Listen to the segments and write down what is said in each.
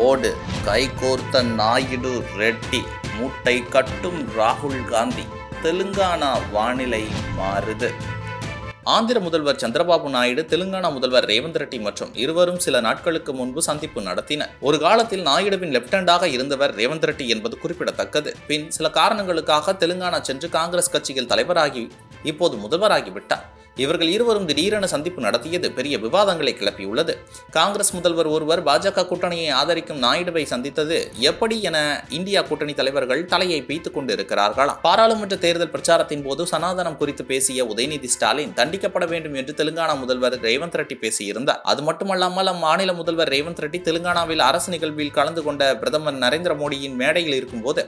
ஓடு கைகோர்த்த நாயுடு ரெட்டி, மூட்டை கட்டும் ராகுல் காந்தி, தெலுங்கானா வானிலை மாறுது. ஆந்திர முதல்வர் சந்திரபாபு நாயுடு தெலுங்கானா முதல்வர் ரேவந்த் ரெட்டி மற்றும் இருவரும் சில நாட்களுக்கு முன்பு சந்திப்பு நடத்தினர். ஒரு காலத்தில் நாயுடுவின் லெப்டினன்டாக இருந்தவர் ரேவந்த் ரெட்டி என்பது குறிப்பிடத்தக்கது. பின் சில காரணங்களுக்காக தெலுங்கானா சென்று காங்கிரஸ் கட்சியில் தலைவராகி இப்போது முதல்வராகிவிட்டார். இவர்கள் இருவரும் திடீரென சந்திப்பு நடத்தியது பெரிய விவாதங்களை கிளப்பியுள்ளது. காங்கிரஸ் முதல்வர் ஒருவர் பாஜக கூட்டணியை ஆதரிக்கும் நாயுடுவை சந்தித்தது எப்படி என இந்தியா கூட்டணி தலைவர்கள் தலையை பிய்த்துக் கொண்டு இருக்கிறார்களாம். பாராளுமன்ற தேர்தல் பிரச்சாரத்தின் போது சனாதனம் குறித்து பேசிய உதயநிதி ஸ்டாலின் தண்டிக்கப்பட வேண்டும் என்று தெலுங்கானா முதல்வர் ரேவந்த் ரெட்டி பேசியிருந்தார். அது மட்டுமல்லாமல் அம்மாநில முதல்வர் ரேவந்த் ரெட்டி தெலுங்கானாவில் அரசு நிகழ்வில் கலந்து கொண்ட பிரதமர் நரேந்திர மோடியின் மேடையில் இருக்கும்போது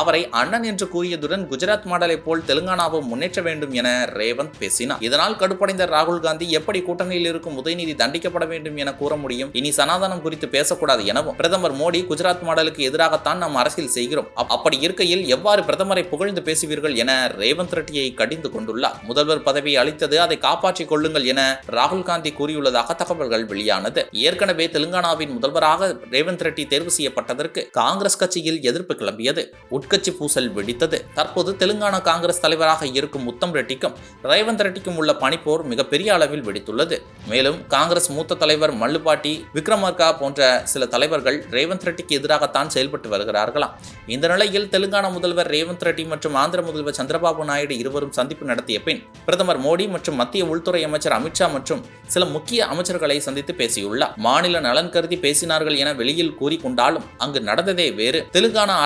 அவரை அண்ணன் என்று கூறியதுடன் குஜராத் மாடலை போல் தெலுங்கானாவும் முன்னேற்ற வேண்டும் என ரேவந்த் பேசினார். இதனால் கடுப்படைந்த ராகுல் காந்தி எப்படி கூட்டணியில் இருக்கும் உதயநிதி தண்டிக்கப்பட வேண்டும் என கூற முடியும், இனி சனாதனம் குறித்து பேசக்கூடாது எனவும், பிரதமர் மோடி குஜராத் மாடலுக்கு எதிராகத்தான் நாம் அரசியல் செய்கிறோம், அப்படி இருக்கையில் எவ்வாறு பிரதமரை புகழ்ந்து பேசுவீர்கள் என ரேவந்த் ரெட்டியை கடிந்து கொண்டுள்ளார். முதல்வர் பதவியை அளித்தது, அதை காப்பாற்றிக் கொள்ளுங்கள் என ராகுல் காந்தி கூறியுள்ளதாக தகவல்கள் வெளியானது. ஏற்கனவே தெலுங்கானாவின் முதல்வராக ரேவந்த் ரெட்டி தேர்வு செய்யப்பட்டதற்கு காங்கிரஸ் கட்சியில் எதிர்ப்பு கிளம்பியது. உட்கட்சி பூசல் வெடித்தது. தற்போது தெலுங்கானா காங்கிரஸ் தலைவராக இருக்கும் உத்தம் ரெட்டிக்கும் ரேவந்த் ரெட்டிக்கும் உள்ள பனிப்போர் மிகப்பெரிய அளவில் வெடித்துள்ளது. மேலும் காங்கிரஸ் மூத்த தலைவர் மல்லுபாட்டி, விக்ரமார்கா போன்ற சில தலைவர்கள் ரேவந்த் ரெட்டிக்கு எதிராகத்தான் செயல்பட்டு வருகிறார்களாம். இந்த நிலையில் தெலுங்கானா முதல்வர் ரேவந்த் ரெட்டி மற்றும் ஆந்திர முதல்வர் சந்திரபாபு நாயுடு இருவரும் சந்திப்பு நடத்திய பின் பிரதமர் மோடி மற்றும் மத்திய உள்துறை அமைச்சர் அமித்ஷா மற்றும் சில முக்கிய அமைச்சர்களை சந்தித்து பேசியுள்ளார். மாநில நலன் கருதி பேசினார்கள் என வெளியில் கூறிக்கொண்டாலும் அங்கு நடந்ததே வேறு. தெலுங்கானா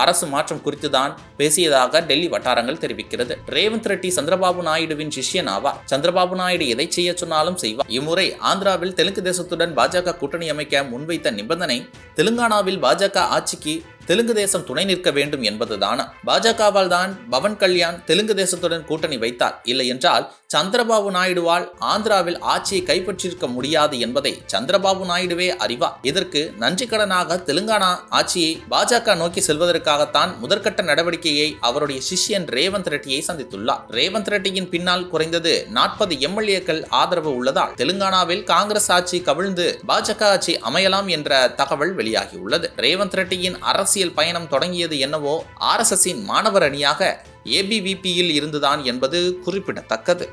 அரசு மாற்றம் குறித்துதான் பேசியதாக டெல்லி வட்டாரங்கள் தெரிவிக்கிறது. ரேவந்த் ரெட்டி சந்திரபாபு நாயுடுவின் சிஷ்யன் ஆவார். சந்திரபாபு நாயுடு எதை செய்ய சொன்னாலும் செய்வார். இம்முறை ஆந்திராவில் தெலுங்கு தேசத்துடன் பாஜக கூட்டணி அமைக்க முன்வைத்த நிபந்தனை தெலுங்கானாவில் பாஜக ஆட்சிக்கு தெலுங்கு தேசம் துணை நிற்க வேண்டும் என்பதுதான். பாஜகவால் தான் பவன் கல்யாண் தெலுங்கு தேசத்துடன் கூட்டணி வைத்தார். இல்லை என்றால் சந்திரபாபு நாயுடுவால் ஆந்திராவில் ஆட்சியை கைப்பற்றியிருக்க முடியாது என்பதை சந்திரபாபு நாயுடுவே அறிவார். இதற்கு நன்றிக்கடனாக தெலுங்கானா ஆட்சியை பாஜக நோக்கி செல்வதற்காகத்தான் முதற்கட்ட நடவடிக்கையை அவருடைய சிஷ்யன் ரேவந்த் ரெட்டியை சந்தித்துள்ளார். ரேவந்த் ரெட்டியின் பின்னால் குறைந்தது 40 எம்எல்ஏக்கள் ஆதரவு உள்ளதால் தெலுங்கானாவில் காங்கிரஸ் ஆட்சி கவிழ்ந்து பாஜக ஆட்சி அமையலாம் என்ற தகவல் வெளியாகியுள்ளது. ரேவந்த் ரெட்டியின் அரசியல் பயணம் தொடங்கியது என்னவோ RSSின் மாணவர் அணியாக ABVPயில் இருந்துதான் என்பது குறிப்பிடத்தக்கது.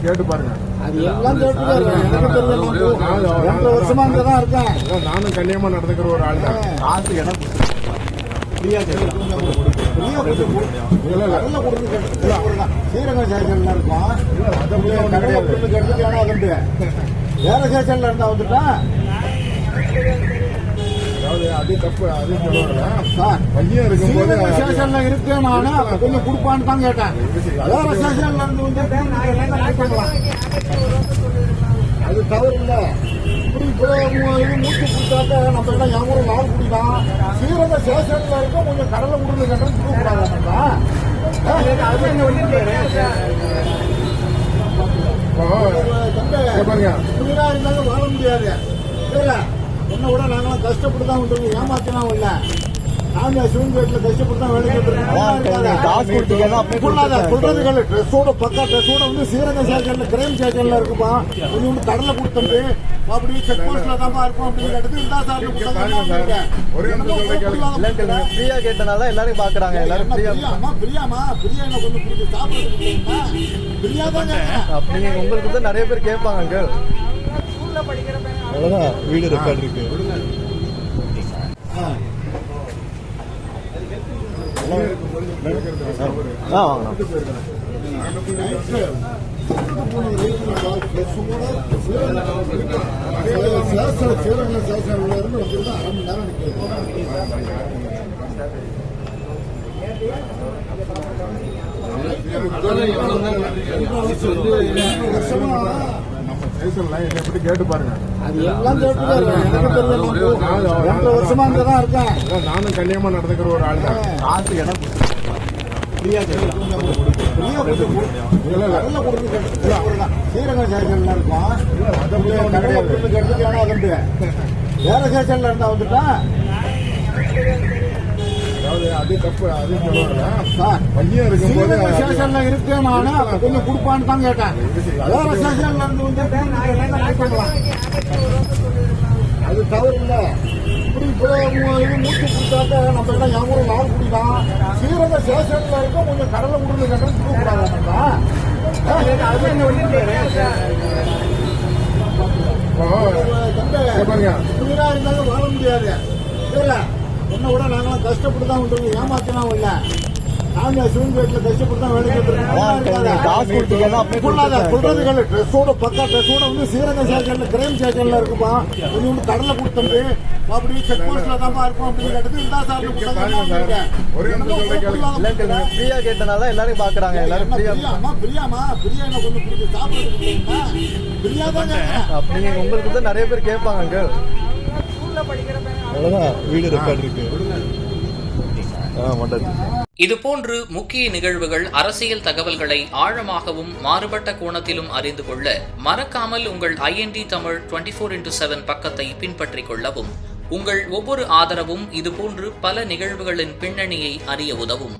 கேட்டு பாருங்க. நானும் கண்ணியமா நடந்துக்கிற ஒரு ஆள் தான். வேற சேஷன்ல இருந்தா வந்துட்டா அது தப்பு. அது பையன் இருக்கும்போது ஸ்டேஷன்ல இருக்கு, நானு கொஞ்சம் கொடுப்பான்னு தான் கேட்டேன். வேற ஸ்டேஷன்ல இருந்து அது தவறு இல்ல. இப்படி மூச்சு கொடுத்தாக்க நம்ம எல்லாம் யாரும் நாள் குடிக்கலாம். ஸ்ரீரங்க ஸ்டேஷன்ல இருக்க கொஞ்சம் கடலை உடல் கட்டணும் கொடுக்கூடாது. இருந்தாலும் வாழ முடியாது. என்ன விட நாங்களாம் கஷ்டப்பட்டு தான் விட்டுருக்கோம், ஏமாத்தினா இல்ல. நாங்க சிவன்பேட்டில் கஷ்டப்பட்டு தான் வேலை சொல்றது. ட்ரெஸ்ஸோட பக்கா ட்ரெஸ்ஸோட வந்து ஸ்ரீரங்க ஸ்டேஷன்ல கிரைம் ஸ்டேஷன்ல இருக்குப்பா. கொஞ்சம் கடலை கொடுத்துட்டு அப்படி செக் போஸ்ட்ல தான் இருக்கும் அப்படின்னு இருந்தா சார் ஃப்ரீயா கேட்டனால எல்லாரும் பாக்குறாங்க. எல்லாரும் பிரியாமா என்ன கொஞ்சம் பிடிச்சி சாப்பிடுறது பிரியா தான். அப்படி உங்களுக்கு தான் நிறைய பேர் கேட்பாங்க. வீடு ரெக்கார்ட் இருக்கு. கேட்டு பாருங்க. வருஷமா இருக்கேன். நானும் கண்ணியமா நடந்துக்கிற ஒரு ஆள் தான். ஃப்ரீயா கடல்ல கொடுத்து ஸ்ரீரங்க ஸ்டேஷன்ல இருக்கும் கடல்ல கொடுத்து கட்டுறது ஏன்னா அது வேற ஸ்டேஷன்ல இருந்தா வந்துட்டா அதாவது அது தப்பு அது சொல்லுவாங்க சார் பையன் இருக்கும்போது ஸ்ரீரங்க ஸ்டேஷன்ல இருக்கு நானு கொஞ்சம் கொடுப்பான்னு தான் கேட்டேன் வேற ஸ்டேஷன்ல இருந்து வந்து அது தவறு இல்ல இப்படி மூச்சு கொடுத்தாக்க நம்ம எல்லாம் யாரும் நாள் குடிக்கலாம் ஸ்ரீரங்க ஸ்டேஷன்ல இருக்கும் கொஞ்சம் கடலை கொடுத்து கட்டணும் கொடுக்கூடாது பாருங்க இப்படிதான் இருந்தாலும் வாழ முடியாது இல்ல என்ன விட நாங்களாம் கஷ்டப்பட்டு தான் விட்டுருங்க ஏமாத்தலாம் இல்ல நாங்க சிவன்பேட்டில் கஷ்டப்பட்டு தான் வேலை சொல்றது ட்ரெஸ்ஸோட பக்கா ட்ரெஸ்ஸோட வந்து ஸ்ரீரங்க ஸ்டேஷன்ல கிரைம் ஸ்டேஷன்ல இருக்குப்பா கொஞ்சம் கடலை கொடுத்தோம்ட்டு அப்படி செக் போஸ்ட்ல தான் இருக்கும் அப்படின்னு கேட்டது இருந்தா சார் ஒரே ஃப்ரீயா கேட்டனால எல்லாரும் பாக்குறாங்க. எல்லாரும் ஃப்ரீயா பிரியாமா பிரியாணி கொஞ்சம் பிடிச்சி சாப்பிடுறது பிரியா தான் நீங்க உங்களுக்கு தான் நிறைய பேர் கேட்பாங்க அங்கிள். வீடியோ ரெக்கார்ட் இருக்கு. இதுபோன்று முக்கிய நிகழ்வுகள், அரசியல் தகவல்களை ஆழமாகவும் மாறுபட்ட கோணத்திலும் அறிந்து கொள்ள மறக்காமல் உங்கள் IND தமிழ் 24/7 பக்கத்தை பின்பற்றிக் கொள்ளவும். உங்கள் ஒவ்வொரு ஆதரவும் இதுபோன்று பல நிகழ்வுகளின் பின்னணியை அறிய உதவும்.